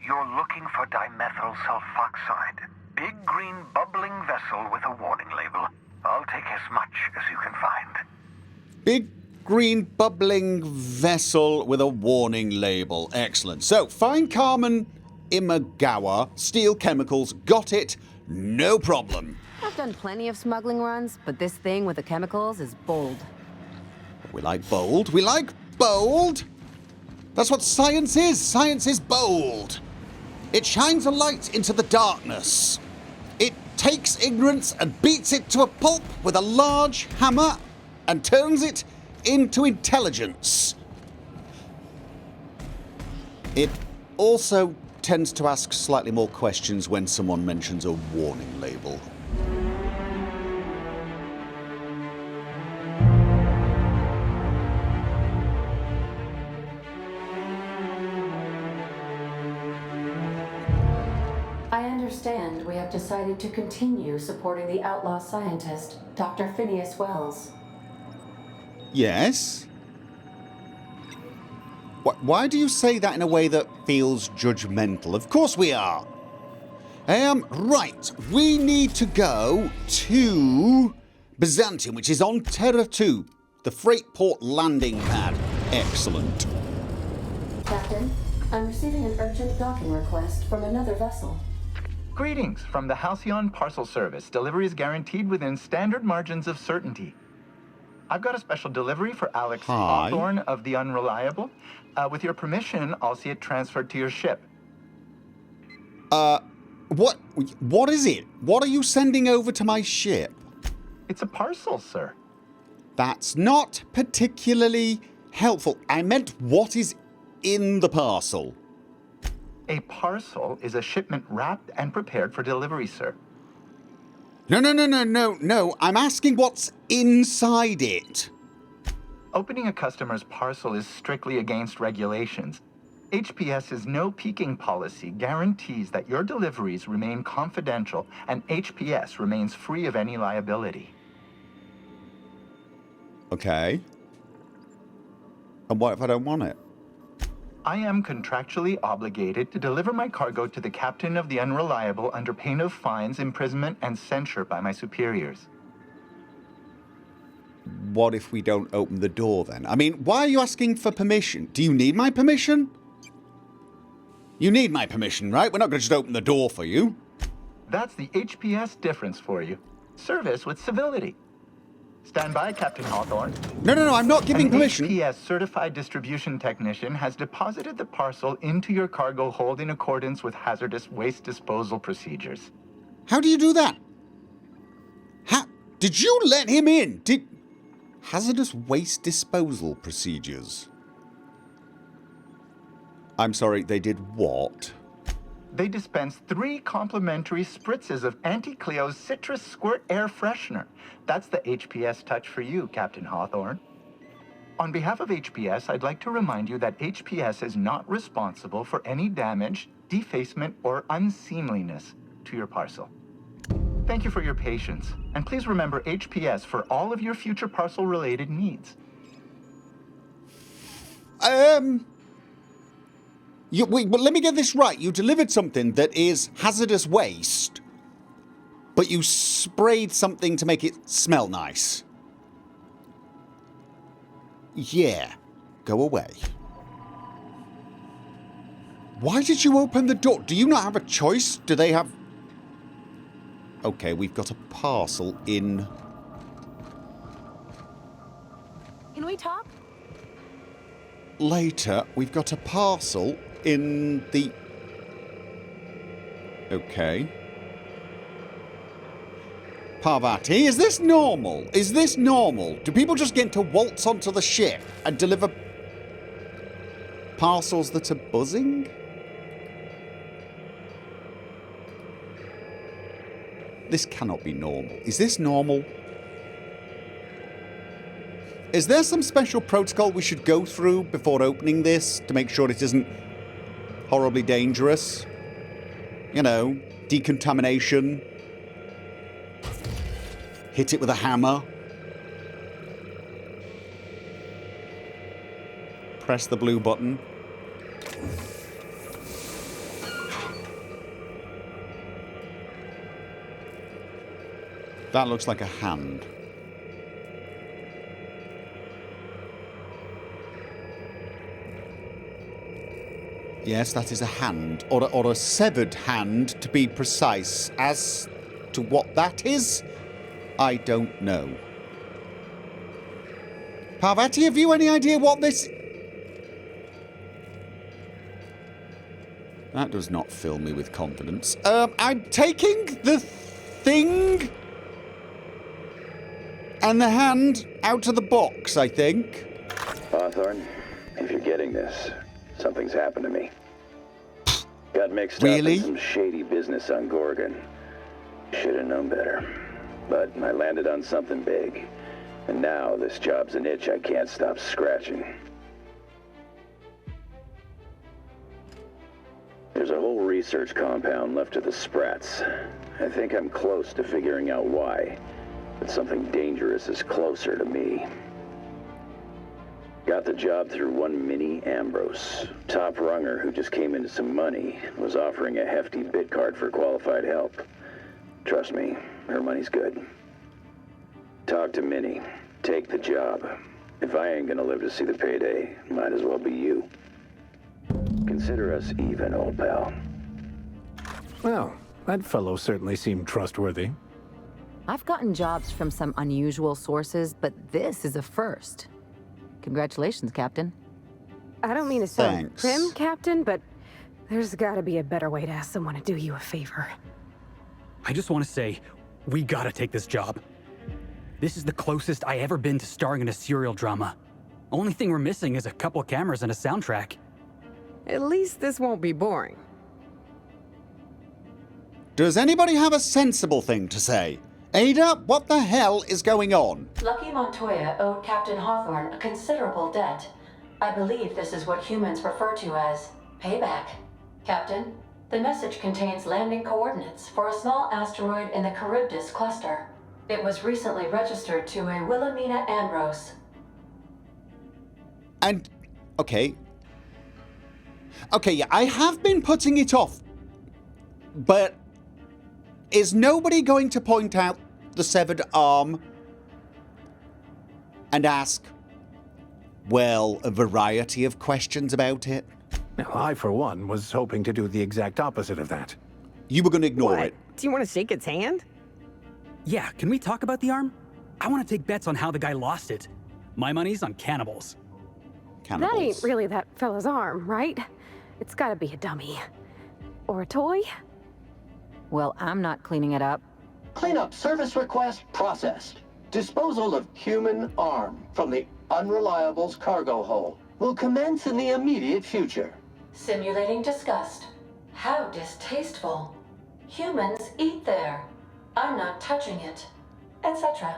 You're looking for dimethyl sulfoxide. Big green bubbling vessel with a warning label. I'll take as much as you can find. Big green bubbling vessel with a warning label. Excellent. So, find Carmen Imagawa, steel chemicals, got it, no problem. I've done plenty of smuggling runs, but this thing with the chemicals is bold. We like bold. We like bold. That's what science is. Science is bold. It shines a light into the darkness. It takes ignorance and beats it to a pulp with a large hammer and turns it into intelligence. It also tends to ask slightly more questions when someone mentions a warning label. I understand we have decided to continue supporting the outlaw scientist, Dr. Phineas Wells. Yes? Why do you say that in a way that feels judgmental? Of course we are. Right. We need to go to Byzantium, which is on Terra 2, the freight port landing pad. Excellent. Captain, I'm receiving an urgent docking request from another vessel. Greetings from the Halcyon Parcel Service. Delivery is guaranteed within standard margins of certainty. I've got a special delivery for Alex Hi. Hawthorne of the Unreliable. With your permission, I'll see it transferred to your ship. What is it? What are you sending over to my ship? It's a parcel, sir. That's not particularly helpful. I meant what is in the parcel. A parcel is a shipment wrapped and prepared for delivery, sir. No. I'm asking what's inside it. Opening a customer's parcel is strictly against regulations. HPS's no peeking policy guarantees that your deliveries remain confidential and HPS remains free of any liability. Okay. And what if I don't want it? I am contractually obligated to deliver my cargo to the captain of the Unreliable under pain of fines, imprisonment, and censure by my superiors. What if we don't open the door then? I mean, why are you asking for permission? Do you need my permission? You need my permission, right? We're not going to just open the door for you. That's the HPS difference for you. Service with civility. Stand by, Captain Hawthorne. No, I'm not giving permission. An HPS certified distribution technician has deposited the parcel into your cargo hold in accordance with hazardous waste disposal procedures. How do you do that? Did you let him in? Hazardous waste disposal procedures? I'm sorry, they did what? They dispense 3 complimentary spritzes of Anti-Cleo's Citrus Squirt Air Freshener. That's the HPS touch for you, Captain Hawthorne. On behalf of HPS, I'd like to remind you that HPS is not responsible for any damage, defacement, or unseemliness to your parcel. Thank you for your patience, and please remember HPS for all of your future parcel-related needs. Wait, but let me get this right. You delivered something that is hazardous waste, but you sprayed something to make it smell nice. Yeah, go away. Why did you open the door? Do you not have a choice? Do they have... Okay, we've got a parcel in... Can we talk? Later, we've got a parcel in the... Okay. Parvati, is this normal? Is this normal? Do people just get to waltz onto the ship and deliver parcels that are buzzing? This cannot be normal. Is this normal? Is there some special protocol we should go through before opening this to make sure it isn't horribly dangerous? You know, decontamination. Hit it with a hammer. Press the blue button. That looks like a hand. Yes, that is a hand. Or a severed hand, to be precise. As to what that is, I don't know. Parvati, have you any idea what this... That does not fill me with confidence. I'm taking the thing and the hand out of the box, I think. Hawthorne, if you're getting this, something's happened to me. Got mixed up Really? in some shady business on Gorgon. Should have known better. But I landed on something big. And now this job's an itch I can't stop scratching. There's a whole research compound left of the Sprats. I think I'm close to figuring out why. But something dangerous is closer to me. Got the job through one Minnie Ambrose. Top runger who just came into some money, was offering a hefty bid card for qualified help. Trust me, her money's good. Talk to Minnie. Take the job. If I ain't gonna live to see the payday, might as well be you. Consider us even, old pal. Well, that fellow certainly seemed trustworthy. I've gotten jobs from some unusual sources, but this is a first. Congratulations, Captain. I don't mean to sound Thanks. prim, Captain, but there's gotta be a better way to ask someone to do you a favor. I just want to say, we gotta take this job. This is the closest I ever been to starring in a serial drama. Only thing we're missing is a couple cameras and a soundtrack. At least this won't be boring. Does anybody have a sensible thing to say? Ada, what the hell is going on? Lucky Montoya owed Captain Hawthorne a considerable debt. I believe this is what humans refer to as payback. Captain, the message contains landing coordinates for a small asteroid in the Charybdis cluster. It was recently registered to a Wilhelmina Ambrose. And, okay. Okay, yeah, I have been putting it off. But is nobody going to point out the severed arm and ask, well, a variety of questions about it? Now, I, for one, was hoping to do the exact opposite of that. You were going to ignore What? it. Do you want to shake its hand? Yeah, can we talk about the arm? I want to take bets on how the guy lost it. My money's on cannibals. Cannibals. That ain't really that fella's arm, right? It's gotta be a dummy. Or a toy? Well, I'm not cleaning it up. Cleanup service request processed. Disposal of human arm from the Unreliable's cargo hold will commence in the immediate future. Simulating disgust. How distasteful. Humans eat there. I'm not touching it. Etc.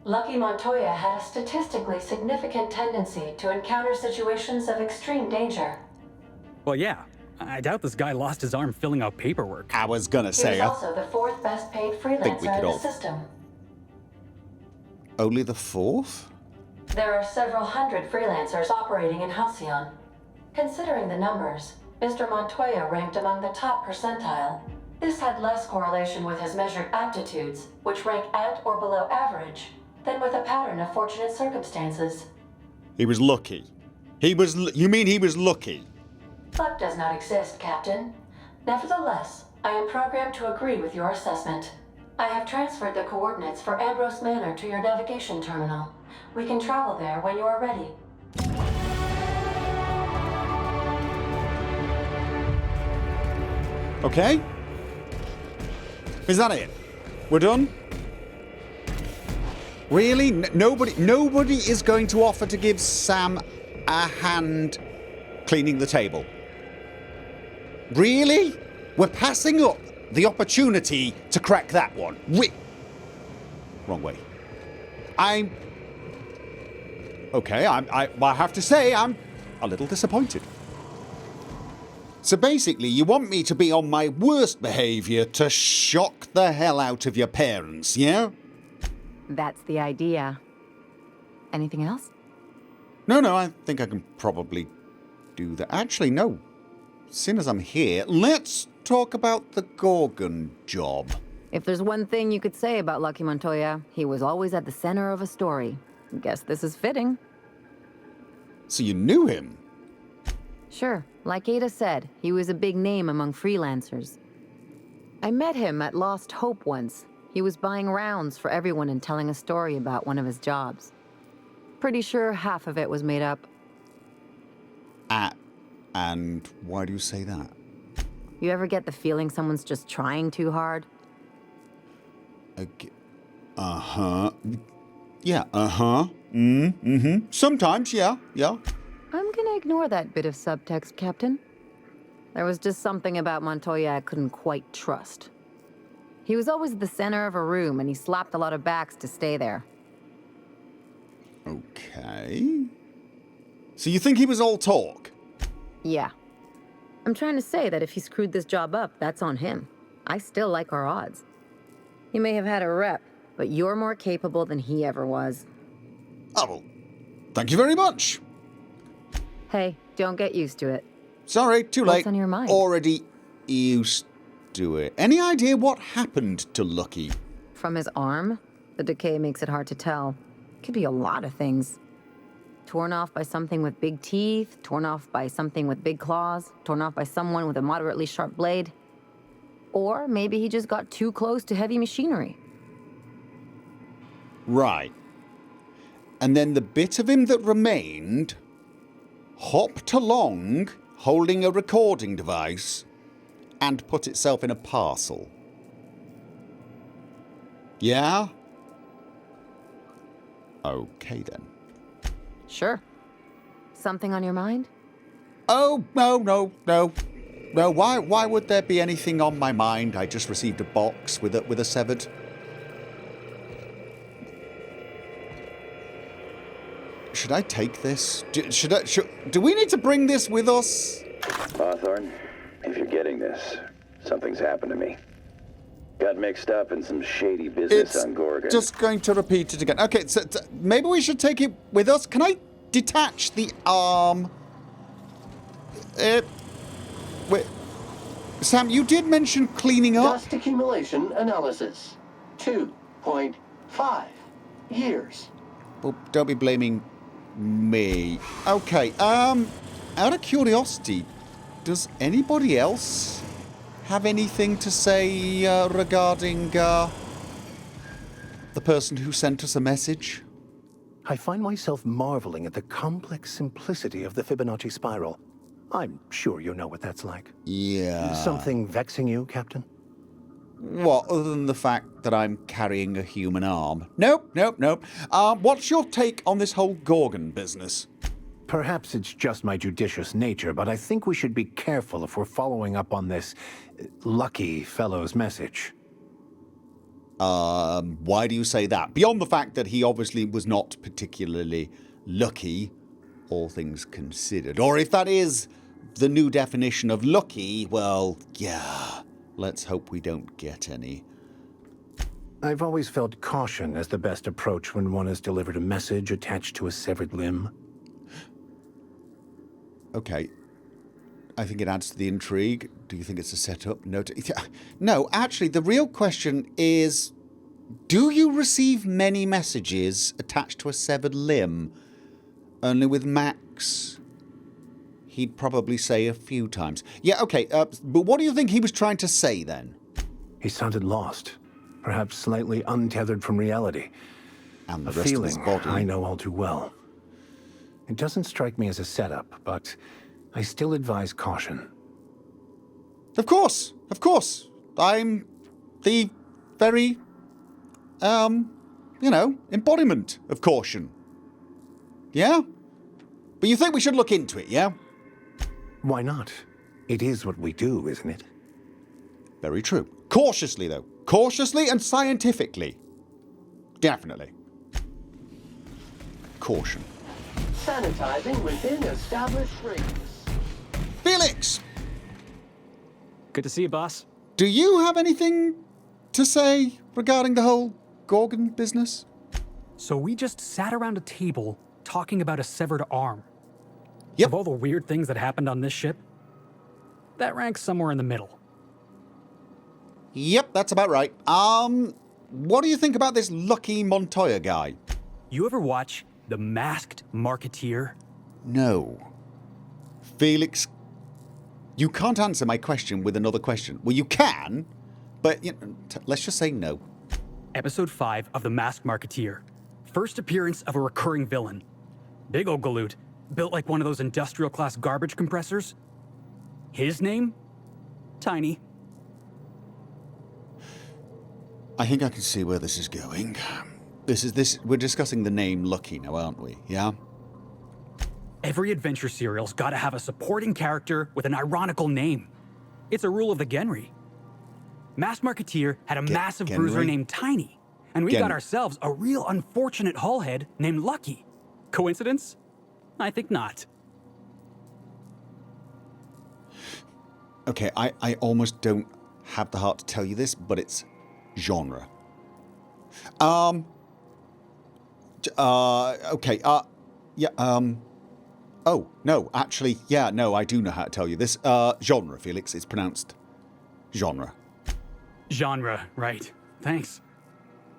Lucky Montoya had a statistically significant tendency to encounter situations of extreme danger. Well, yeah. I doubt this guy lost his arm filling out paperwork. I was going to He was say, also the fourth best paid freelancer in the system. only the fourth? There are several hundred freelancers operating in Halcyon. Considering the numbers, Mr. Montoya ranked among the top percentile. This had less correlation with his measured aptitudes, which rank at or below average, than with a pattern of fortunate circumstances. He was lucky. You mean he was lucky? Luck does not exist, Captain. Nevertheless, I am programmed to agree with your assessment. I have transferred the coordinates for Ambrose Manor to your navigation terminal. We can travel there when you are ready. Okay. Is that it? We're done? Really? Nobody is going to offer to give Sam a hand cleaning the table. Really? We're passing up the opportunity to crack that one. Wrong way. Okay, I have to say, I'm a little disappointed. So basically, you want me to be on my worst behaviour to shock the hell out of your parents, yeah? That's the idea. Anything else? No, I think I can probably do that. Actually, no. Seeing as I'm here, let's talk about the Gorgon job. If there's one thing you could say about Lucky Montoya, he was always at the center of a story. Guess this is fitting. So you knew him? Sure. Like Ada said, he was a big name among freelancers. I met him at Lost Hope once. He was buying rounds for everyone and telling a story about one of his jobs. Pretty sure half of it was made up. And why do you say that? You ever get the feeling someone's just trying too hard? Uh-huh. Yeah, uh-huh. Mm-hmm. Sometimes, yeah. I'm gonna ignore that bit of subtext, Captain. There was just something about Montoya I couldn't quite trust. He was always the center of a room, and he slapped a lot of backs to stay there. Okay. So you think he was all talk? Yeah. I'm trying to say that if he screwed this job up, that's on him. I still like our odds. He may have had a rep, but you're more capable than he ever was. Oh, well, thank you very much. Hey, don't get used to it. Sorry, too late. What's on your mind? Already used to it. Any idea what happened to Lucky? From his arm? The decay makes it hard to tell. Could be a lot of things. Torn off by something with big teeth, torn off by something with big claws, torn off by someone with a moderately sharp blade. Or maybe he just got too close to heavy machinery. Right. And then the bit of him that remained hopped along, holding a recording device, and put itself in a parcel. Yeah? Okay, then. Sure. Something on your mind? Oh, no. No, why would there be anything on my mind? I just received a box with a severed... Should I take this? Do we need to bring this with us? Hawthorne, if you're getting this, something's happened to me. Got mixed up in some shady business on Gorgon. Just going to repeat it again. Okay, so maybe we should take it with us. Can I detach the arm? Wait. Sam, you did mention cleaning up. Dust accumulation analysis. 2.5 years. Well, don't be blaming me. Okay, out of curiosity, does anybody else have anything to say regarding the person who sent us a message? I find myself marveling at the complex simplicity of the Fibonacci spiral. I'm sure you know what that's like. Yeah. Something vexing you, Captain? What, other than the fact that I'm carrying a human arm? Nope. What's your take on this whole Gorgon business? Perhaps it's just my judicious nature, but I think we should be careful if we're following up on this lucky fellow's message. Why do you say that? Beyond the fact that he obviously was not particularly lucky, all things considered. Or if that is the new definition of lucky, well, yeah, let's hope we don't get any. I've always felt caution as the best approach when one has delivered a message attached to a severed limb. Okay. I think it adds to the intrigue. Do you think it's a setup? No, actually, the real question is, do you receive many messages attached to a severed limb? Only with Max, he'd probably say a few times. Yeah, okay, but what do you think he was trying to say then? He sounded lost, perhaps slightly untethered from reality. And the a rest feeling of his body. I know all too well. It doesn't strike me as a setup, but I still advise caution. Of course. I'm the very, embodiment of caution. Yeah? But you think we should look into it, yeah? Why not? It is what we do, isn't it? Very true. Cautiously, though. Cautiously and scientifically. Definitely. Caution. Sanitizing within established radius. Felix! Good to see you, boss. Do you have anything to say regarding the whole Gorgon business? So we just sat around a table talking about a severed arm. Yep. Of all the weird things that happened on this ship, that ranks somewhere in the middle. Yep, that's about right. What do you think about this Lucky Montoya guy? You ever watch The Masked Marketeer? No. Felix, you can't answer my question with another question. Well, you can, but let's just say no. Episode 5 of The Masked Marketeer. First appearance of a recurring villain. Big ol' galoot, built like one of those industrial-class garbage compressors. His name? Tiny. I think I can see where this is going. We're discussing the name Lucky now, aren't we? Yeah? Every adventure serial's gotta have a supporting character with an ironical name. It's a rule of the Genry. Masked Marketeer had a massive bruiser named Tiny, and we got ourselves a real unfortunate hullhead named Lucky. Coincidence? I think not. Okay, I almost don't have the heart to tell you this, but it's genre. Okay, yeah, oh, no, actually, yeah, no, I do know how to tell you this. Genre, Felix, it's pronounced genre. Genre, right. Thanks.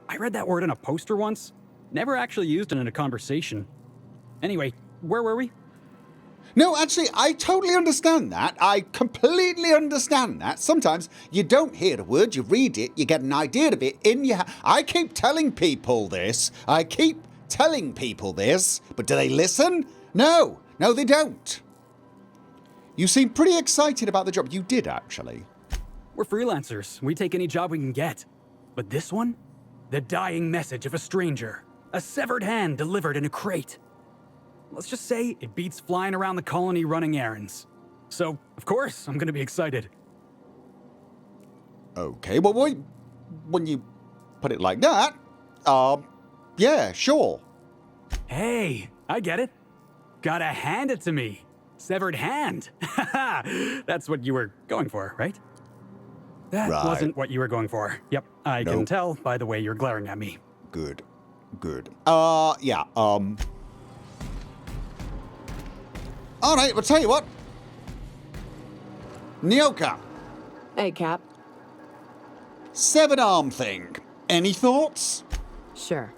I read that word on a poster once. Never actually used it in a conversation. Anyway, where were we? No, actually, I totally understand that. I completely understand that. Sometimes you don't hear a word, you read it, you get an idea of it in your... I keep telling people this. but do they listen? No, they don't. You seem pretty excited about the job. You did, actually. We're freelancers. We take any job we can get. But this one? The dying message of a stranger. A severed hand delivered in a crate. Let's just say it beats flying around the colony running errands. So, of course, I'm gonna be excited. Okay, well, when you put it like that, yeah, sure. Hey, I get it. Gotta hand it to me. Severed hand. That's what you were going for, right? That wasn't what you were going for. Yep, I can tell by the way you're glaring at me. Good. Yeah, all right, well, tell you what. Nyoka. Hey, Cap. Severed arm thing. Any thoughts? Sure.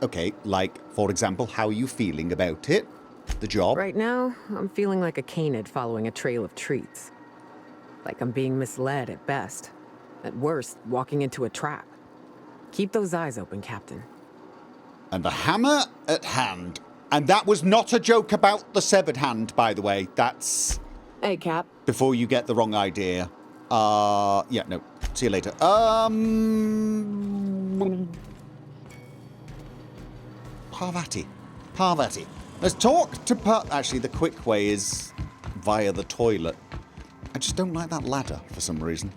Okay, like, for example, how are you feeling about it? The job? Right now, I'm feeling like a canid following a trail of treats. Like I'm being misled at best. At worst, walking into a trap. Keep those eyes open, Captain. And the hammer at hand. And that was not a joke about the severed hand, by the way. That's... Hey, Cap. Before you get the wrong idea. Yeah, no. See you later. Parvati. Let's talk to Actually, the quick way is via the toilet. I just don't like that ladder for some reason.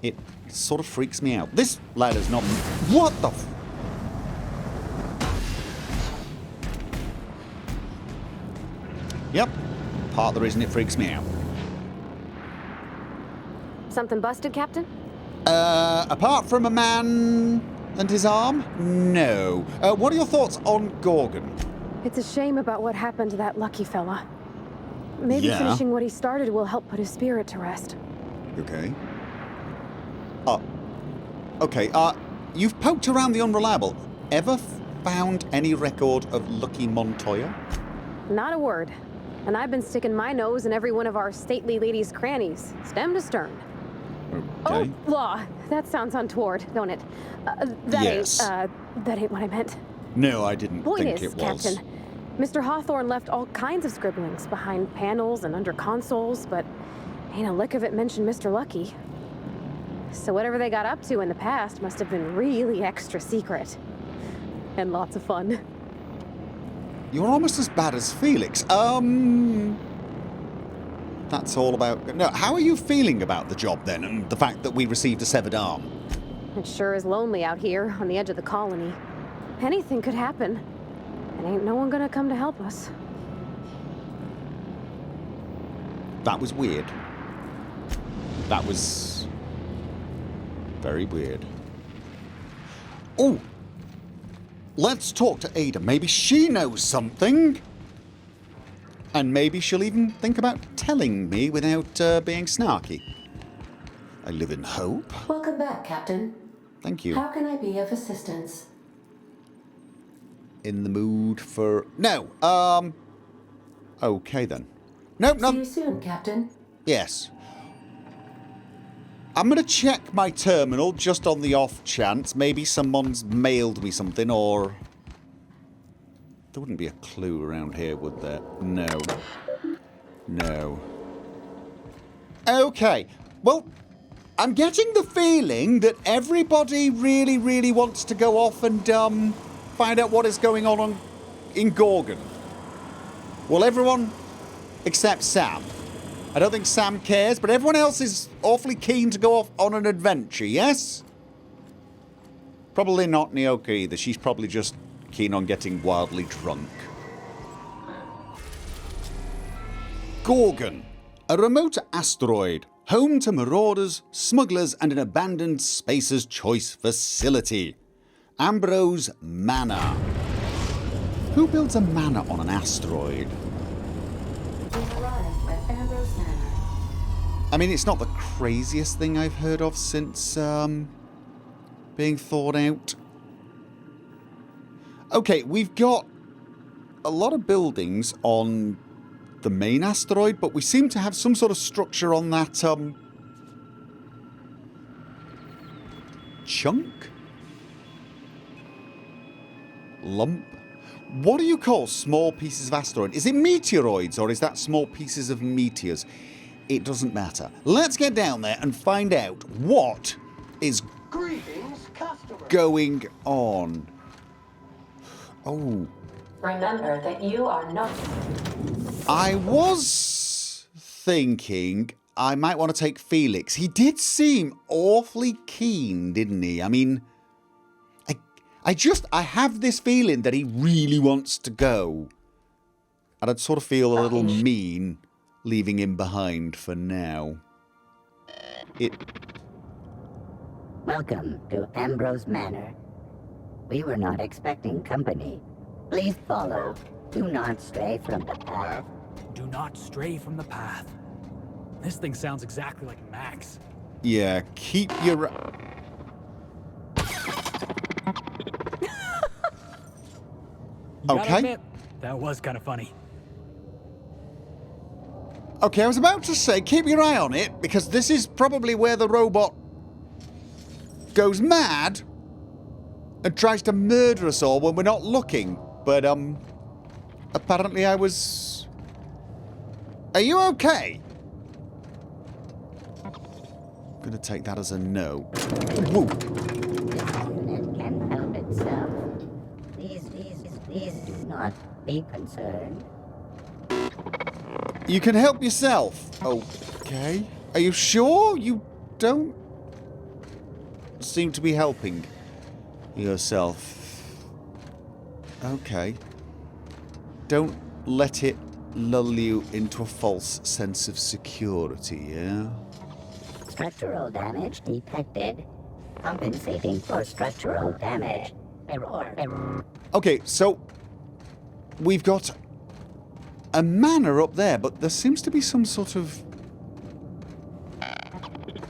It sort of freaks me out. This ladder's not... What the... Yep. Part of the reason it freaks me out. Something busted, Captain? Apart from a man and his arm? No. What are your thoughts on Gorgon? It's a shame about what happened to that lucky fella. Maybe finishing what he started will help put his spirit to rest. Okay. Okay, you've poked around the Unreliable. Ever found any record of Lucky Montoya? Not a word. And I've been sticking my nose in every one of our stately ladies' crannies, stem to stern. Okay. Oh, law. That sounds untoward, don't it? That ain't what I meant. No, I didn't Point think is, it was. Captain, Mr. Hawthorne left all kinds of scribblings behind panels and under consoles, but ain't a lick of it mentioned Mr. Lucky. So whatever they got up to in the past must have been really extra secret. And lots of fun. You're almost as bad as Felix. That's all about... No, how are you feeling about the job, then, and the fact that we received a severed arm? It sure is lonely out here on the edge of the colony. Anything could happen. And ain't no one gonna come to help us. That was weird. That was... very weird. Oh! Let's talk to Ada. Maybe she knows something. And maybe she'll even think about telling me without being snarky. I live in hope. Welcome back, Captain. Thank you. How can I be of assistance? In the mood for... No, okay then. Nope, See you soon, Captain. Yes. I'm going to check my terminal just on the off chance. Maybe someone's mailed me something or... There wouldn't be a clue around here, would there? No. No. Okay. Well, I'm getting the feeling that everybody really, really wants to go off and find out what is going on in Gorgon. Well, everyone except Sam. I don't think Sam cares, but everyone else is awfully keen to go off on an adventure, yes? Probably not Nyoka either. She's probably just keen on getting wildly drunk. Gorgon, a remote asteroid, home to marauders, smugglers, and an abandoned Spacer's Choice facility. Ambrose Manor. Who builds a manor on an asteroid? We've arrived at Ambrose Manor. I mean, it's not the craziest thing I've heard of since being thought out. Okay, we've got a lot of buildings on the main asteroid, but we seem to have some sort of structure on that chunk? Lump? What do you call small pieces of asteroid? Is it meteoroids or is that small pieces of meteors? It doesn't matter. Let's get down there and find out what is going on. Oh. Remember that you are not... I was thinking I might want to take Felix. He did seem awfully keen, didn't he? I mean, I have this feeling that he really wants to go. And I'd sort of feel a little mean leaving him behind for now. Welcome to Ambrose Manor. We were not expecting company. Please follow. Do not stray from the path. Do not stray from the path. This thing sounds exactly like Max. Yeah, keep your... Okay. Admit, that was kind of funny. Okay, I was about to say, keep your eye on it, because this is probably where the robot goes mad and tries to murder us all when we're not looking. But, apparently I was... Are you okay? I'm gonna take that as a no. Woo. It can help itself. Please do not be concerned. You can help yourself. Okay. Are you sure? You don't seem to be helping yourself. Okay. Don't let it lull you into a false sense of security, yeah? Structural damage detected. Compensating for structural damage. Error. Okay, so we've got a manor up there, but there seems to be some sort of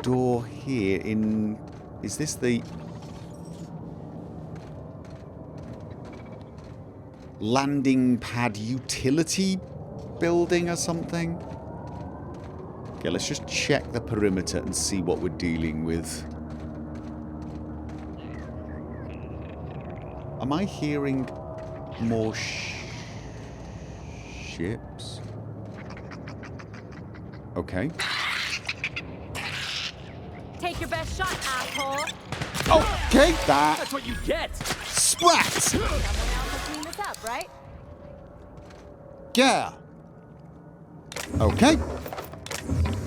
door here in... Is this the... landing pad utility building or something? Okay, let's just check the perimeter and see what we're dealing with. Am I hearing more ships? Okay. Take your best shot, asshole. Okay, That's what you get. Sprat! Someone else will clean this up, right? Yeah. Okay.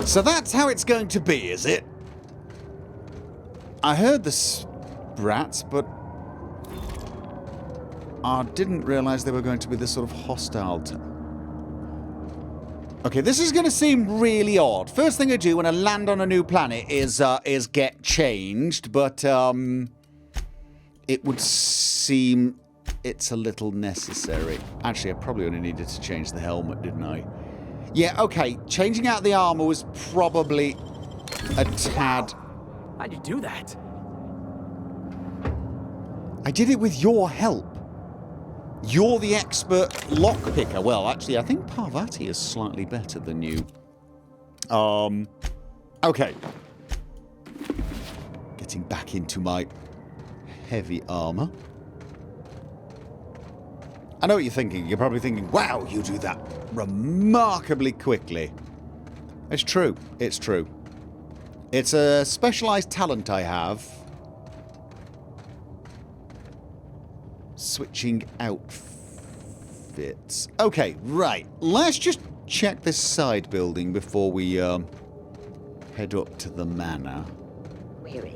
So that's how it's going to be, is it? I heard the sprats, but I didn't realize they were going to be this sort of hostile. Okay, this is going to seem really odd. First thing I do when I land on a new planet is get changed, but it would seem it's a little necessary. Actually, I probably only needed to change the helmet, didn't I? Yeah, okay. Changing out the armor was probably a tad... How'd you do that? I did it with your help. You're the expert lockpicker. Well, actually, I think Parvati is slightly better than you. Okay. Getting back into my heavy armor. I know what you're thinking. You're probably thinking, wow, you do that remarkably quickly. It's true. It's true. It's a specialized talent I have. Switching outfits. Okay, right. Let's just check this side building before we head up to the manor. Weary.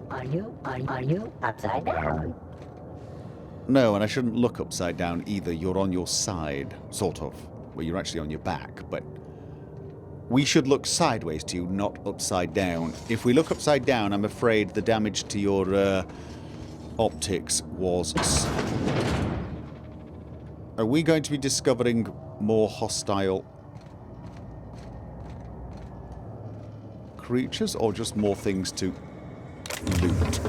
Are you upside down? No, and I shouldn't look upside down either. You're on your side, sort of. Well, you're actually on your back, but we should look sideways to you, not upside down. If we look upside down, I'm afraid the damage to your optics was... Are we going to be discovering more hostile creatures, or just more things to loot?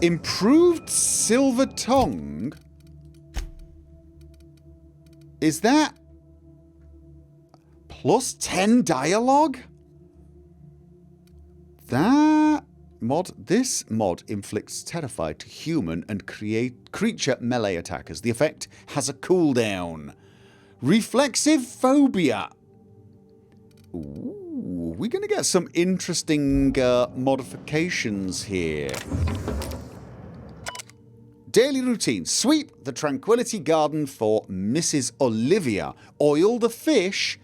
Improved silver tongue? Is that plus 10 dialogue? That mod, this mod inflicts terrify to human and creature melee attackers. The effect has a cooldown. Reflexive phobia. Ooh, we're going to get some interesting modifications here. Daily routine. Sweep the Tranquility Garden for Mrs. Olivia. Oil the fish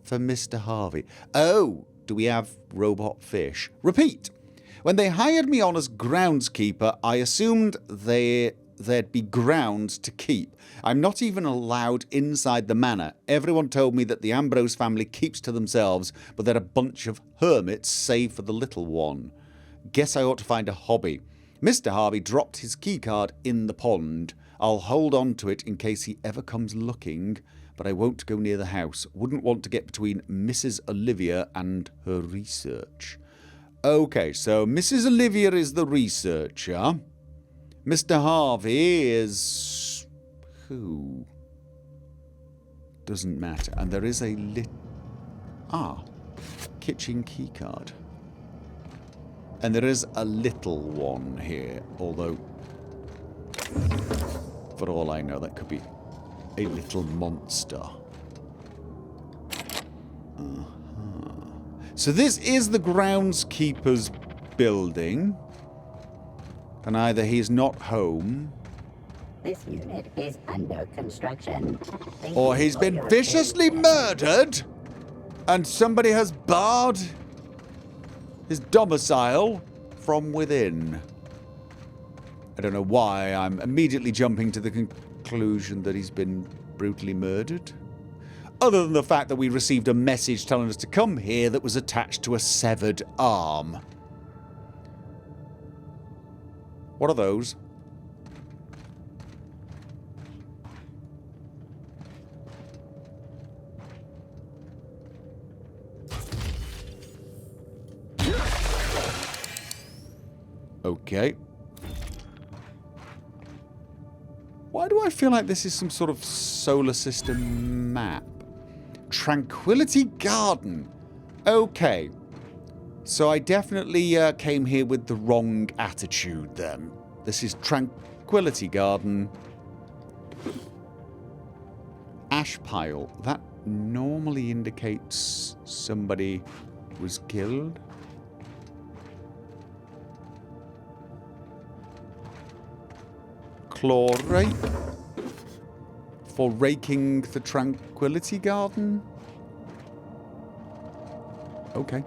for Mr. Harvey. Oh, do we have robot fish? Repeat. When they hired me on as groundskeeper, I assumed there'd be grounds to keep. I'm not even allowed inside the manor. Everyone told me that the Ambrose family keeps to themselves, but they're a bunch of hermits, save for the little one. Guess I ought to find a hobby. Mr. Harvey dropped his keycard in the pond. I'll hold on to it in case he ever comes looking, but I won't go near the house. Wouldn't want to get between Mrs. Olivia and her research. Okay, so Mrs. Olivia is the researcher. Mr. Harvey is... who? Doesn't matter. And there is a kitchen keycard. And there is a little one here, although, for all I know, that could be a little monster. So this is the groundskeeper's building. And either he's not home, This unit is under construction. or he's been viciously murdered, and somebody has barred his domicile from within. I don't know why I'm immediately jumping to the conclusion that he's been brutally murdered. Other than the fact that we received a message telling us to come here that was attached to a severed arm. What are those? Okay. Why do I feel like this is some sort of solar system map? Tranquility Garden. Okay. So I definitely came here with the wrong attitude then. This is Tranquility Garden. Ash pile. That normally indicates somebody was killed. Claw rake for raking the Tranquility Garden. Okay.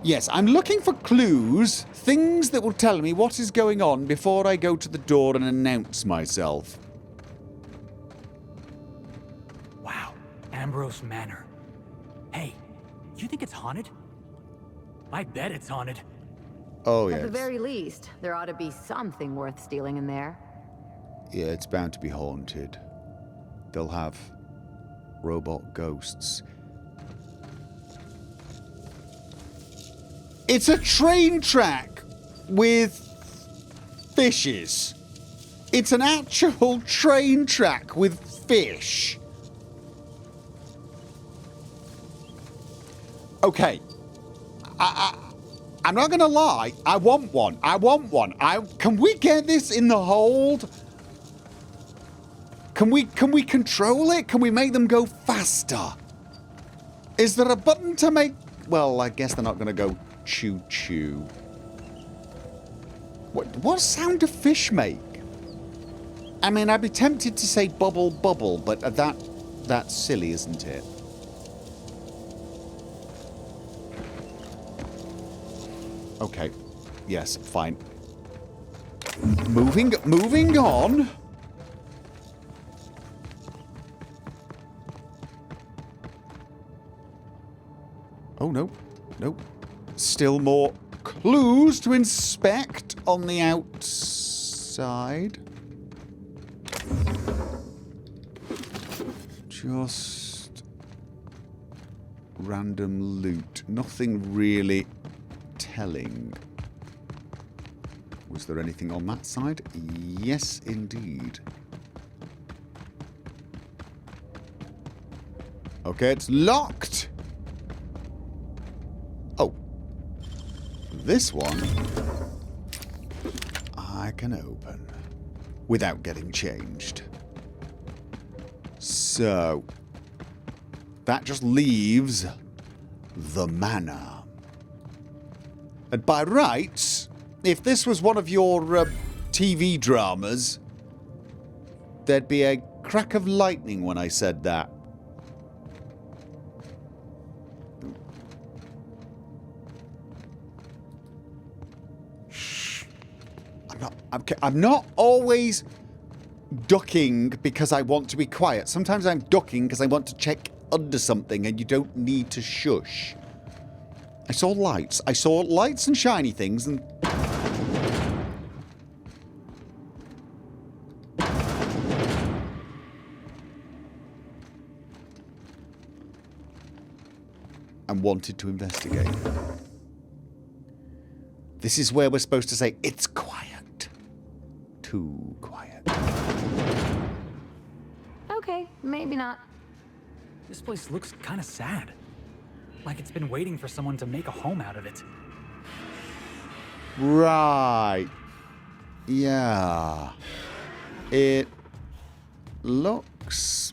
Yes, I'm looking for clues, things that will tell me what is going on before I go to the door and announce myself. Wow, Ambrose Manor. Hey, do you think it's haunted? I bet it's haunted. Oh, yeah. At the very least, there ought to be something worth stealing in there. Yeah, it's bound to be haunted. They'll have robot ghosts. It's a train track with fishes. It's an actual train track with fish. Okay. I'm not gonna lie. I want one. I want one. Can we get this in the hold? Can we control it? Can we make them go faster? Is there a button to make... Well, I guess they're not gonna go choo-choo. What sound do fish make? I mean, I'd be tempted to say bubble, bubble, but that's silly, isn't it? Okay. Yes, fine. Moving on. Oh, no. Nope. Still more clues to inspect on the outside. Just random loot. Nothing really telling. Was there anything on that side? Yes, indeed. Okay, it's locked. Oh. This one I can open without getting changed. So that just leaves the manor. And by rights, if this was one of your TV dramas, there'd be a crack of lightning when I said that. Shh. I'm not always ducking because I want to be quiet. Sometimes I'm ducking because I want to check under something and you don't need to shush. I saw lights. I saw lights and shiny things and... and wanted to investigate. This is where we're supposed to say, it's quiet. Too quiet. Okay, maybe not. This place looks kind of sad. Like it's been waiting for someone to make a home out of it. Right. Yeah. It looks...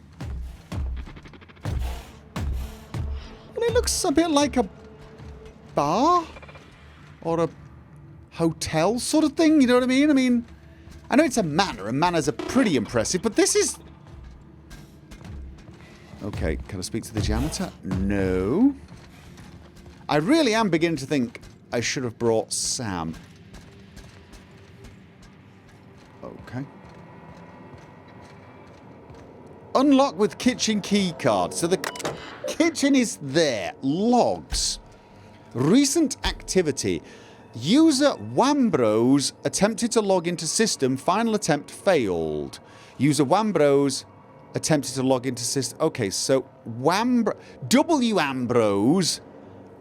Well, it looks a bit like a bar or a hotel sort of thing, you know what I mean? I know it's a manor, and manors are pretty impressive, but this is... Okay, can I speak to the janitor? No. I really am beginning to think I should have brought Sam. Okay. Unlock with kitchen key card. So the kitchen is there. Logs. Recent activity. User Ambrose attempted to log into system. Final attempt failed. User Ambrose attempted to log into system. Okay, so W Ambrose,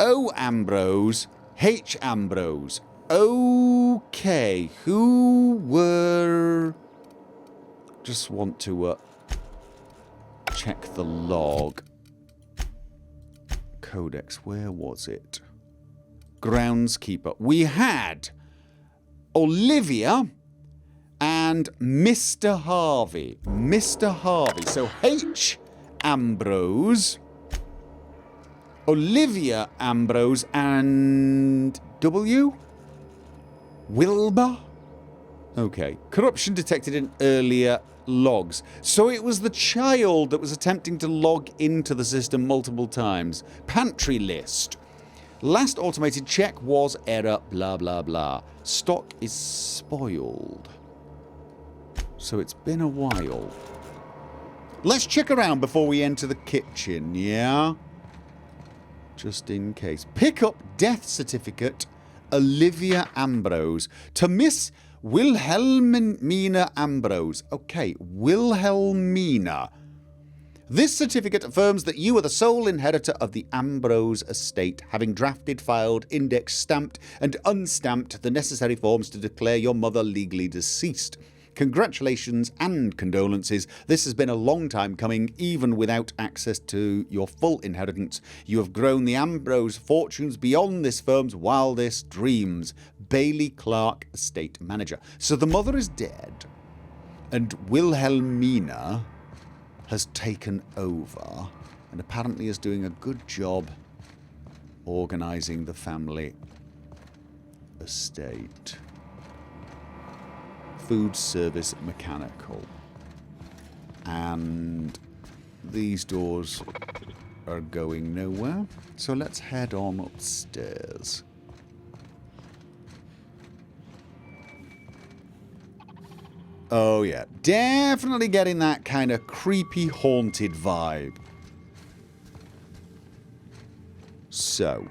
O Ambrose, H Ambrose. Okay, who were... Just want to check the log. Codex, where was it? Groundskeeper. We had Olivia and Mr. Harvey. Mr. Harvey. So H. Ambrose, Olivia Ambrose, and W. Wilbur? Okay. Corruption detected in earlier logs. So it was the child that was attempting to log into the system multiple times. Pantry list. Last automated check was error, blah, blah, blah. Stock is spoiled. So it's been a while. Let's check around before we enter the kitchen, yeah? Just in case. Pick up death certificate Olivia Ambrose. To Miss Wilhelmina Ambrose. Okay, Wilhelmina. This certificate affirms that you are the sole inheritor of the Ambrose estate, having drafted, filed, indexed, stamped, and unstamped the necessary forms to declare your mother legally deceased. Congratulations and condolences. This has been a long time coming, even without access to your full inheritance. You have grown the Ambrose fortunes beyond this firm's wildest dreams. Bailey Clark, estate manager. So the mother is dead, and Wilhelmina has taken over, and apparently is doing a good job organising the family estate. Food service mechanical. And these doors are going nowhere, so let's head on upstairs. Oh yeah, definitely getting that kind of creepy, haunted vibe. So.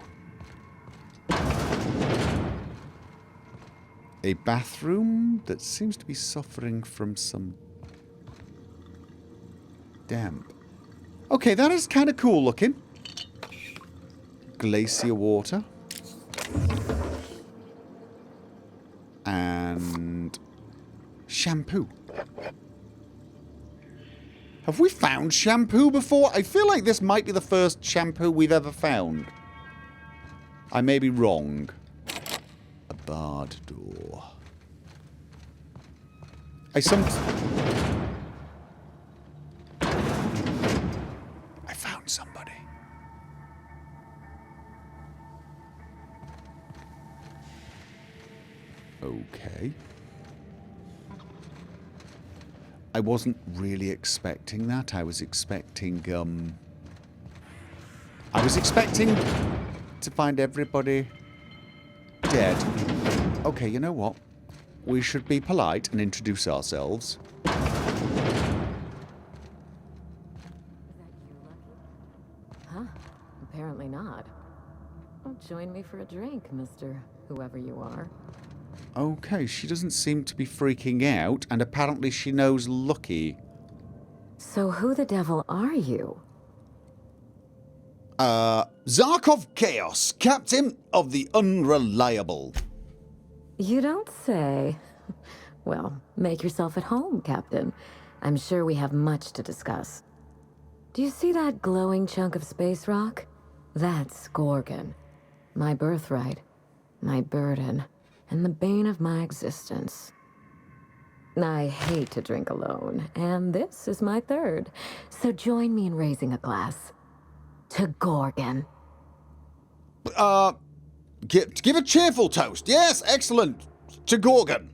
A bathroom that seems to be suffering from some damp. Okay, that is kind of cool looking. Glacier water. And shampoo. Have we found shampoo before? I feel like this might be the first shampoo we've ever found. I may be wrong. A barred door. I found somebody. Okay. I wasn't really expecting that. I was expecting to find everybody dead. Okay, you know what? We should be polite and introduce ourselves. Huh? Apparently not. Oh, join me for a drink, Mr. Whoever you are. Okay, she doesn't seem to be freaking out, and apparently she knows Lucky. So who the devil are you? Zarkov Chaos, Captain of the Unreliable. You don't say. Well, make yourself at home, Captain. I'm sure we have much to discuss. Do you see that glowing chunk of space rock? That's Gorgon. My birthright, my burden, and the bane of my existence. I hate to drink alone, and this is my third. So join me in raising a glass. To Gorgon. Give a cheerful toast. Yes, excellent. To Gorgon.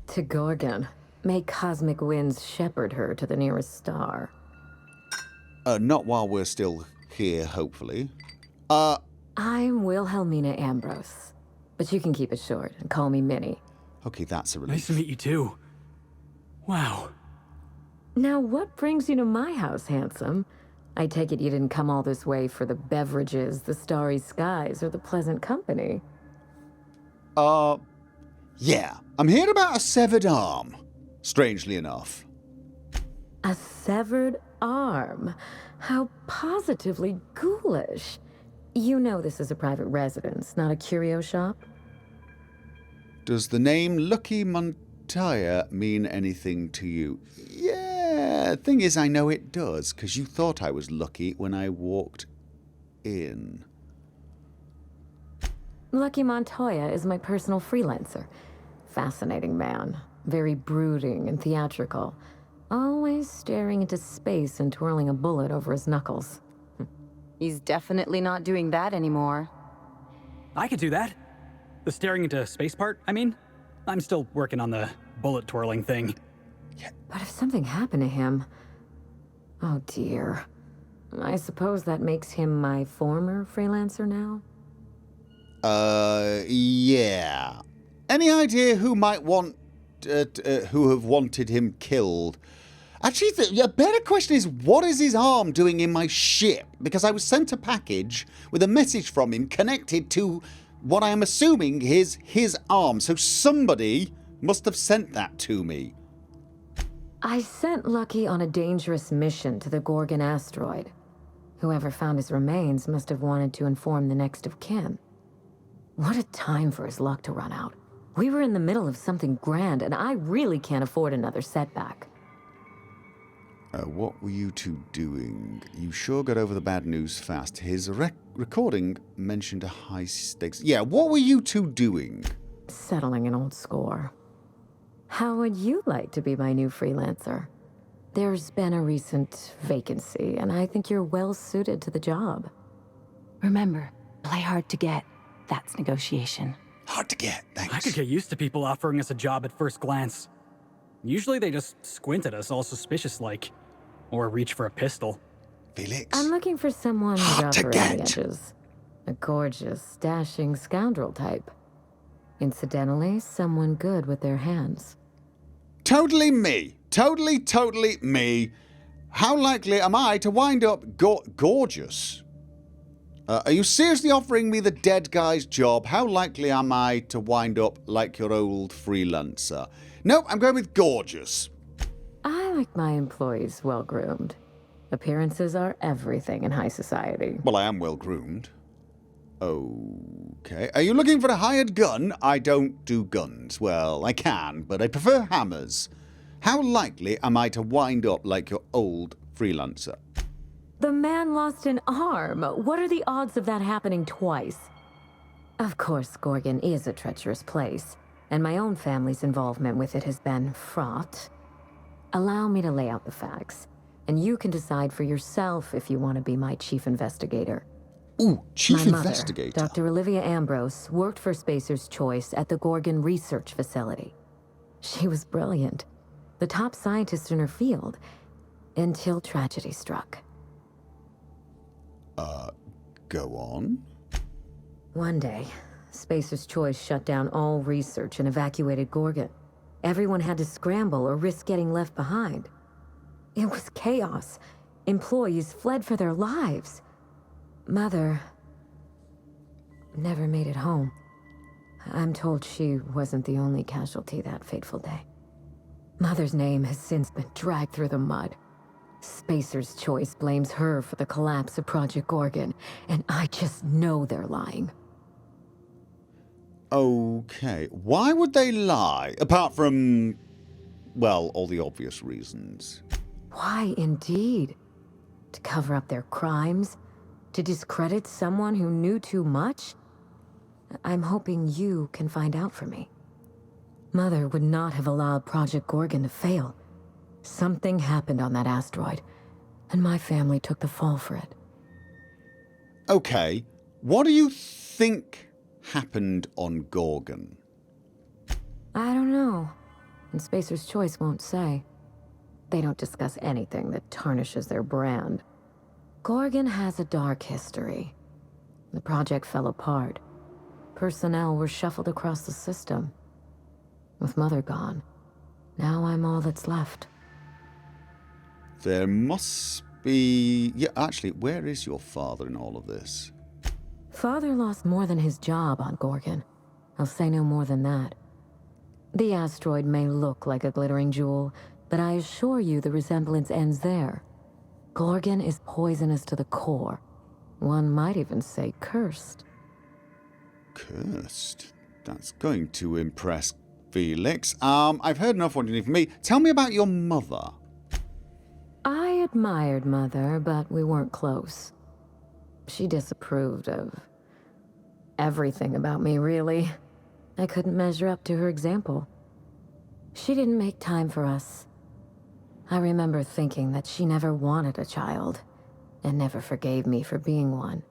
To Gorgon. May cosmic winds shepherd her to the nearest star. Not while we're still here, hopefully. I'm Wilhelmina Ambrose. But you can keep it short and call me Minnie. Okay, that's a relief. Nice to meet you too. Wow. Now, what brings you to my house, handsome? I take it you didn't come all this way for the beverages, the starry skies, or the pleasant company. Yeah. I'm here about a severed arm, strangely enough. A severed arm? How positively ghoulish. You know this is a private residence, not a curio shop? Does the name Lucky Montoya mean anything to you? Yeah, thing is, I know it does, because you thought I was lucky when I walked in. Lucky Montoya is my personal freelancer. Fascinating man. Very brooding and theatrical. Always staring into space and twirling a bullet over his knuckles. He's definitely not doing that anymore. I could do that. The staring into space part, I mean. I'm still working on the bullet twirling thing. But if something happened to him... Oh dear. I suppose that makes him my former freelancer now? Yeah. Any idea who might want... who have wanted him killed? Actually, the better question is, what is his arm doing in my ship? Because I was sent a package with a message from him connected to what I am assuming is his arm. So somebody must have sent that to me. I sent Lucky on a dangerous mission to the Gorgon asteroid. Whoever found his remains must have wanted to inform the next of kin. What a time for his luck to run out. We were in the middle of something grand, and I really can't afford another setback. What were you two doing? You sure got over the bad news fast. His recording mentioned a high stakes... Yeah, what were you two doing? Settling an old score. How would you like to be my new freelancer? There's been a recent vacancy, and I think you're well suited to the job. Remember, play hard to get. That's negotiation. Hard to get, thanks. I could get used to people offering us a job at first glance. Usually they just squint at us all suspicious-like. Or reach for a pistol. Felix. I'm looking for someone rough around the edges. A gorgeous, dashing scoundrel type. Incidentally, someone good with their hands. Totally me. Totally me. How likely am I to wind up gorgeous? Are you seriously offering me the dead guy's job? How likely am I to wind up like your old freelancer? Nope, I'm going with gorgeous. I like my employees well-groomed. Appearances are everything in high society. Well, I am well-groomed. Okay. Are you looking for a hired gun? I don't do guns. Well, I can, but I prefer hammers. How likely am I to wind up like your old freelancer? The man lost an arm. What are the odds of that happening twice? Of course, Gorgon is a treacherous place, and my own family's involvement with it has been fraught. Allow me to lay out the facts, and you can decide for yourself if you want to be my chief investigator. Ooh, chief my investigator. Mother, Dr. Olivia Ambrose, worked for Spacer's Choice at the Gorgon Research Facility. She was brilliant, the top scientist in her field, until tragedy struck. Go on. One day, Spacer's Choice shut down all research and evacuated Gorgon. Everyone had to scramble or risk getting left behind. It was chaos. Employees fled for their lives. Mother never made it home. I'm told she wasn't the only casualty that fateful day. Mother's name has since been dragged through the mud. Spacer's Choice blames her for the collapse of Project Gorgon, and I just know they're lying. Okay. Why would they lie? Apart from, well, all the obvious reasons. Why, indeed? To cover up their crimes? To discredit someone who knew too much? I'm hoping you can find out for me. Mother would not have allowed Project Gorgon to fail. Something happened on that asteroid, and my family took the fall for it. Okay. What do you think happened on Gorgon? I don't know. And Spacer's Choice won't say. They don't discuss anything that tarnishes their brand. Gorgon has a dark history. The project fell apart. Personnel were shuffled across the system. With Mother gone, now I'm all that's left. There must be... Yeah, actually, where is your father in all of this? Father lost more than his job on Gorgon. I'll say no more than that. The asteroid may look like a glittering jewel, but I assure you the resemblance ends there. Gorgon is poisonous to the core. One might even say cursed. Cursed? That's going to impress Felix. I've heard enough what you need from me. Tell me about your mother. I admired Mother, but we weren't close. She disapproved of everything about me, really. I couldn't measure up to her example. She didn't make time for us. I remember thinking that she never wanted a child, and never forgave me for being one,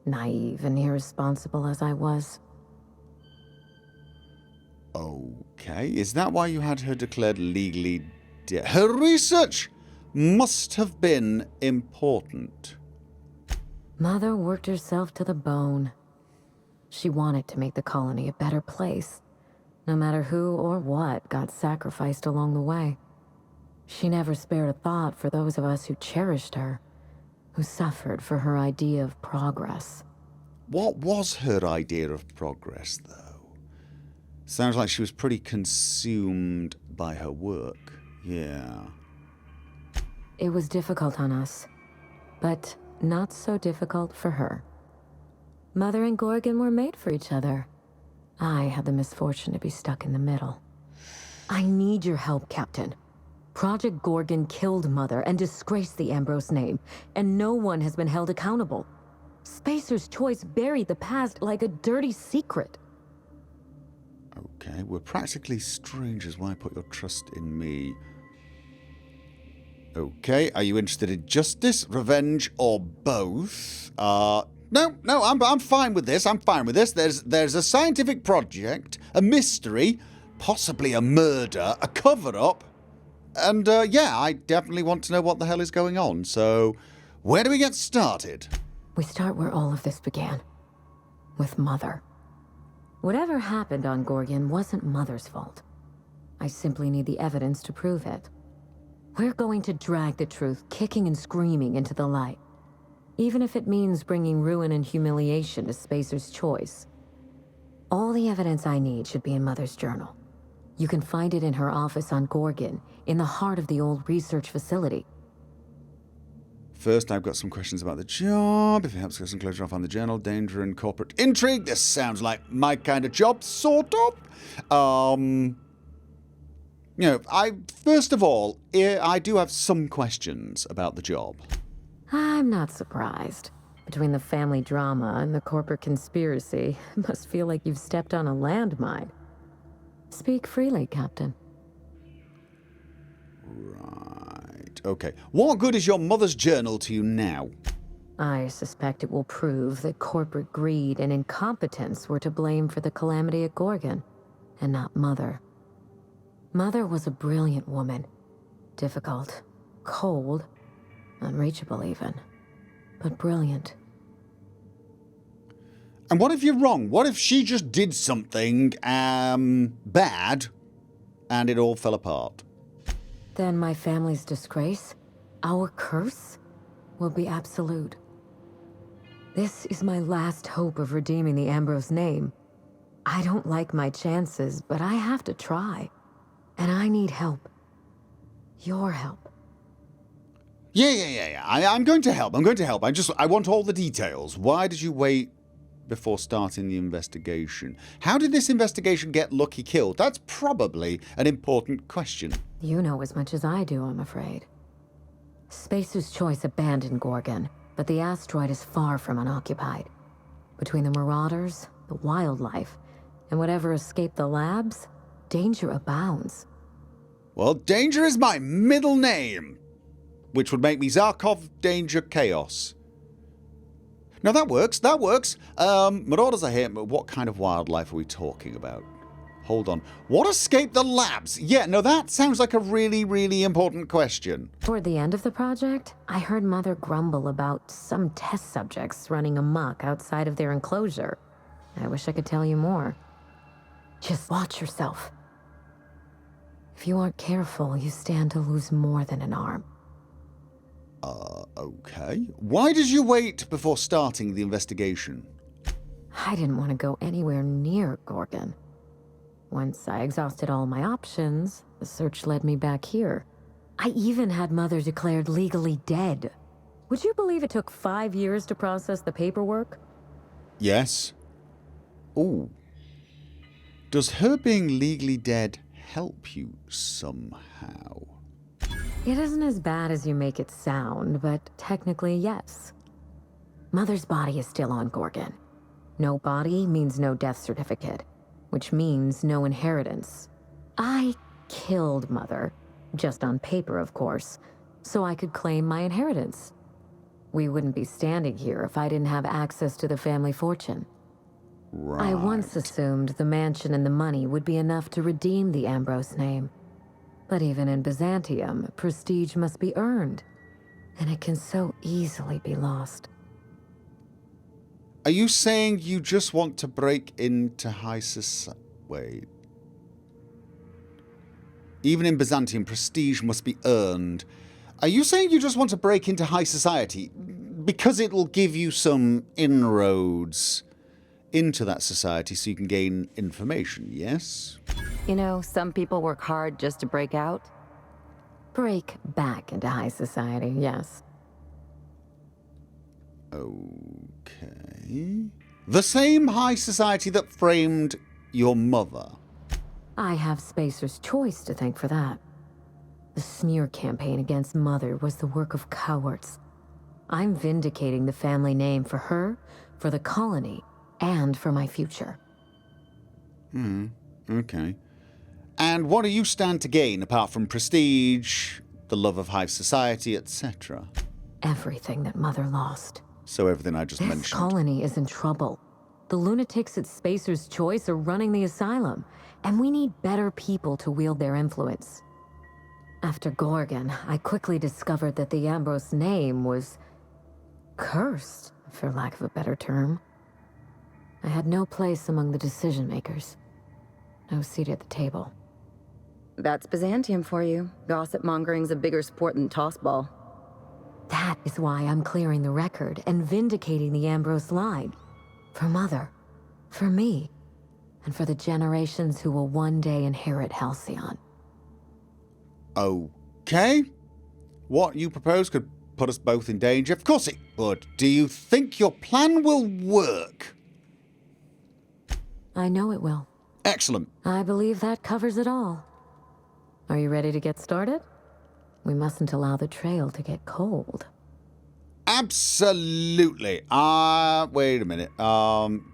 naive and irresponsible as I was. Okay, is that why you had her declared legally dead? Her research must have been important. Mother worked herself to the bone. She wanted to make the colony a better place, no matter who or what got sacrificed along the way. She never spared a thought for those of us who cherished her, who suffered for her idea of progress. What was her idea of progress, though? Sounds like she was pretty consumed by her work. Yeah. It was difficult on us, but not so difficult for her. Mother and Gorgon were made for each other. I had the misfortune to be stuck in the middle. I need your help, Captain. Project Gorgon killed Mother and disgraced the Ambrose name, and no one has been held accountable. Spacer's Choice buried the past like a dirty secret. Okay, we're practically strangers. Why put your trust in me? Okay, are you interested in justice, revenge, or both? No, I'm fine with this. I'm fine with this. There's a scientific project, a mystery, possibly a murder, a cover-up, and yeah, I definitely want to know what the hell is going on. So, where do we get started? We start where all of this began. With Mother. Whatever happened on Gorgon wasn't Mother's fault. I simply need the evidence to prove it. We're going to drag the truth, kicking and screaming, into the light. Even if it means bringing ruin and humiliation to Spacer's Choice. All the evidence I need should be in Mother's journal. You can find it in her office on Gorgon, in the heart of the old research facility. First, I've got some questions about the job. If it helps get some closure off on the journal, danger and corporate intrigue. This sounds like my kind of job, sort of. You know, first of all, I do have some questions about the job. I'm not surprised. Between the family drama and the corporate conspiracy, it must feel like you've stepped on a landmine. Speak freely, Captain. Right, okay. What good is your mother's journal to you now? I suspect it will prove that corporate greed and incompetence were to blame for the calamity at Gorgon, and not Mother. Mother was a brilliant woman. Difficult, cold, unreachable even, but brilliant. And what if you're wrong? What if she just did something bad and it all fell apart? Then my family's disgrace, our curse, will be absolute. This is my last hope of redeeming the Ambrose name. I don't like my chances, but I have to try. And I need help. Your help. Yeah. I'm going to help. I want all the details. Why did you wait before starting the investigation? How did this investigation get Lucky killed? That's probably an important question. You know as much as I do, I'm afraid. Spacer's Choice abandoned Gorgon, but the asteroid is far from unoccupied. Between the marauders, the wildlife, and whatever escaped the labs, danger abounds. Well, danger is my middle name, which would make me Zarkov Danger Chaos. Now that works. Marauders are here, but what kind of wildlife are we talking about? Hold on. What escaped the labs? Yeah, no, that sounds like a really, really important question. Toward the end of the project, I heard Mother grumble about some test subjects running amok outside of their enclosure. I wish I could tell you more. Just watch yourself. If you aren't careful, you stand to lose more than an arm. Okay. Why did you wait before starting the investigation? I didn't want to go anywhere near Gorgon. Once I exhausted all my options, the search led me back here. I even had Mother declared legally dead. Would you believe it took 5 years to process the paperwork? Yes. Ooh. Does her being legally dead help you somehow? It isn't as bad as you make it sound, but technically, yes. Mother's body is still on Gorgon. No body means no death certificate, which means no inheritance. I killed Mother, just on paper, of course, so I could claim my inheritance. We wouldn't be standing here if I didn't have access to the family fortune. Right. I once assumed the mansion and the money would be enough to redeem the Ambrose name. But even in Byzantium, prestige must be earned, and it can so easily be lost. Are you saying you just want to break into high society? Wait. Even in Byzantium, prestige must be earned. Are you saying you just want to break into high society? because it'll give you some inroads into that society so you can gain information, yes? You know, some people work hard just to break out. Break back into high society, yes. Okay. The same high society that framed your mother. I have Spacer's Choice to thank for that. The smear campaign against Mother was the work of cowards. I'm vindicating the family name for her, for the colony, and for my future. Okay. And what do you stand to gain apart from prestige, the love of high society, etc.? Everything that Mother lost. So everything I just mentioned. This colony is in trouble. The lunatics at Spacer's Choice are running the asylum, and we need better people to wield their influence. After Gorgon, I quickly discovered that the Ambrose name was cursed, for lack of a better term. I had no place among the decision makers. No seat at the table. That's Byzantium for you. Gossip mongering's a bigger sport than tossball. That is why I'm clearing the record and vindicating the Ambrose line. For Mother, for me, and for the generations who will one day inherit Halcyon. Okay. What you propose could put us both in danger. Of course it would. Do you think your plan will work? I know it will. Excellent. I believe that covers it all. Are you ready to get started? We mustn't allow the trail to get cold. Absolutely. Wait a minute.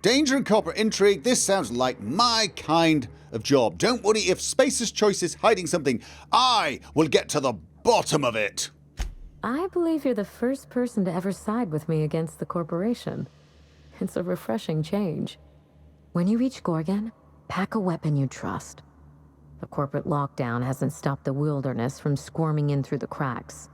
Danger and corporate intrigue. This sounds like my kind of job. Don't worry, if Spacer's Choice is hiding something, I will get to the bottom of it. I believe you're the first person to ever side with me against the corporation. It's a refreshing change. When you reach Gorgon, pack a weapon you trust. The corporate lockdown hasn't stopped the wilderness from squirming in through the cracks.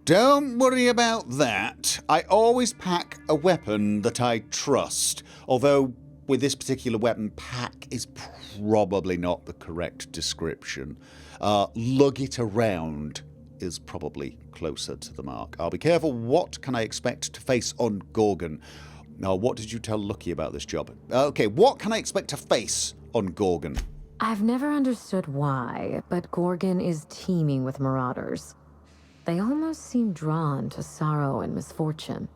Don't worry about that. I always pack a weapon that I trust. Although, with this particular weapon, pack is probably not the correct description. Lug it around is probably closer to the mark. I'll be careful. What can I expect to face on Gorgon? Now, what did you tell Lucky about this job? Okay, what can I expect to face on Gorgon? I've never understood why, but Gorgon is teeming with marauders. They almost seem drawn to sorrow and misfortune.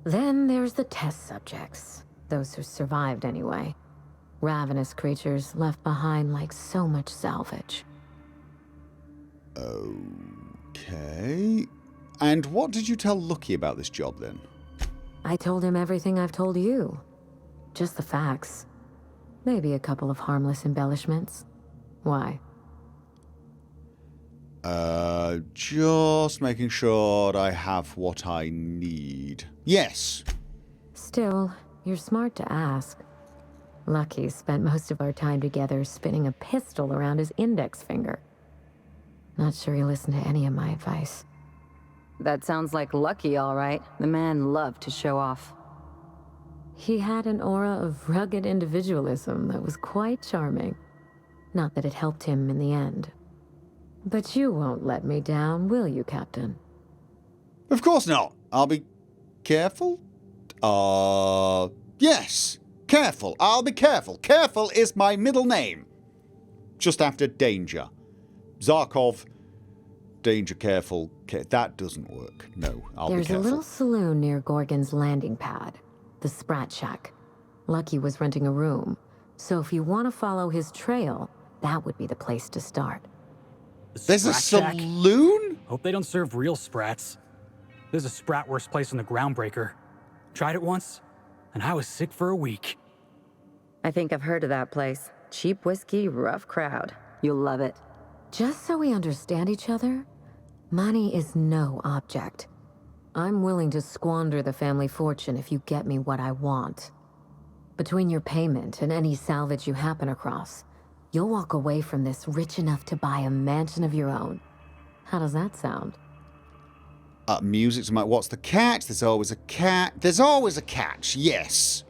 Then there's the test subjects, those who survived anyway. Ravenous creatures left behind like so much salvage. Okay. And what did you tell Lucky about this job then? I told him everything I've told you. Just the facts. Maybe a couple of harmless embellishments. Why? Just making sure I have what I need. Yes. Still, you're smart to ask. Lucky spent most of our time together spinning a pistol around his index finger. Not sure he listened to any of my advice. That sounds like Lucky, all right. The man loved to show off. He had an aura of rugged individualism that was quite charming. Not that it helped him in the end. But you won't let me down, will you, Captain? Of course not. I'll be careful? Yes. Careful. I'll be careful. Careful is my middle name. Just after Danger. Zarkov, Danger, Careful. That doesn't work. No, I'll be careful. There's a little saloon near Gorgon's landing pad. The Sprat Shack. Lucky was renting a room. So if you want to follow his trail, that would be the place to start. There's a saloon? Hope they don't serve real sprats. There's a sprat worse place on the Groundbreaker. Tried it once, and I was sick for a week. I think I've heard of that place. Cheap whiskey, rough crowd. You'll love it. Just so we understand each other, money is no object. I'm willing to squander the family fortune if you get me what I want. Between your payment and any salvage you happen across, you'll walk away from this rich enough to buy a mansion of your own. How does that sound? Music to my... What's the catch? There's always a cat. There's always a catch, yes.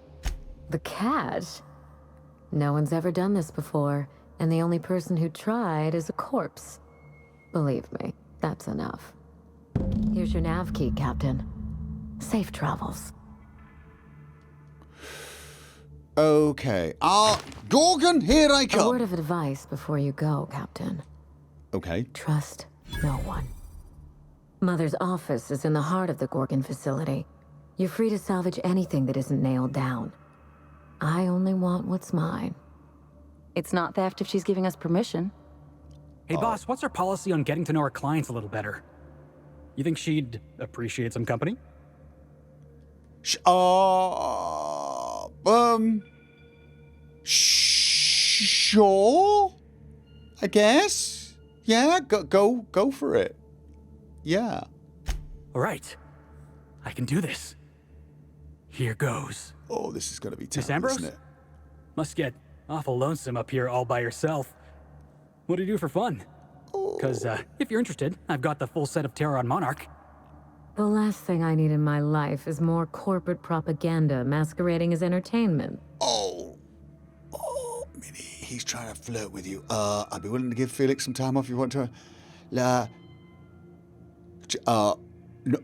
The catch? No one's ever done this before, and the only person who tried is a corpse. Believe me, that's enough. Here's your nav key, Captain. Safe travels. Okay. Gorgon, here I come! A word of advice before you go, Captain. Okay. Trust no one. Mother's office is in the heart of the Gorgon facility. You're free to salvage anything that isn't nailed down. I only want what's mine. It's not theft if she's giving us permission. Hey, boss, what's our policy on getting to know our clients a little better? You think she'd appreciate some company? Sure? I guess? Yeah, go for it. Yeah. All right. I can do this. Here goes. Oh, this is going to be tough, Miss Ambrose? isn't it? Must get awful lonesome up here all by yourself. What do you do for fun? Because if you're interested, I've got the full set of Peril On Monarch. The last thing I need in my life is more corporate propaganda masquerading as entertainment. Oh, Minnie, he's trying to flirt with you. I'd be willing to give Felix some time off if you want to.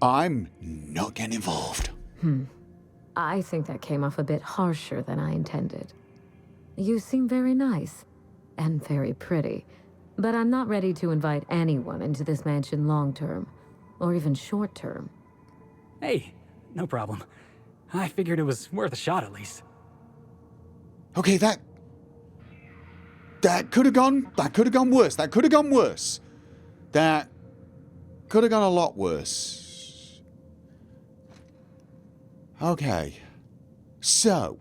I'm not getting involved. I think that came off a bit harsher than I intended. You seem very nice, and very pretty, but I'm not ready to invite anyone into this mansion long-term, or even short-term. Hey, no problem. I figured it was worth a shot at least. Okay, that could have gone worse. That could have gone worse. That could have gone a lot worse. Okay. So,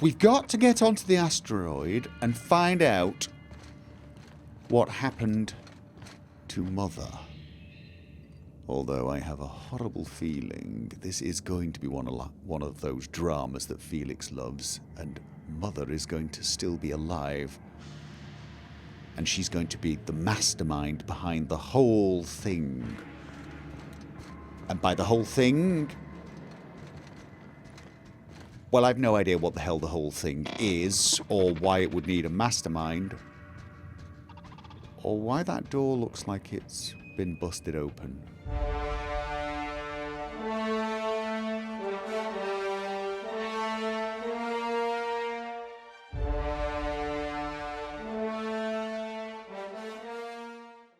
we've got to get onto the asteroid and find out what happened to Mother. Although I have a horrible feeling this is going to be one of those dramas that Felix loves, and Mother is going to still be alive. And she's going to be the mastermind behind the whole thing. And by the whole thing... well, I've no idea what the hell the whole thing is, or why it would need a mastermind, or why that door looks like it's been busted open.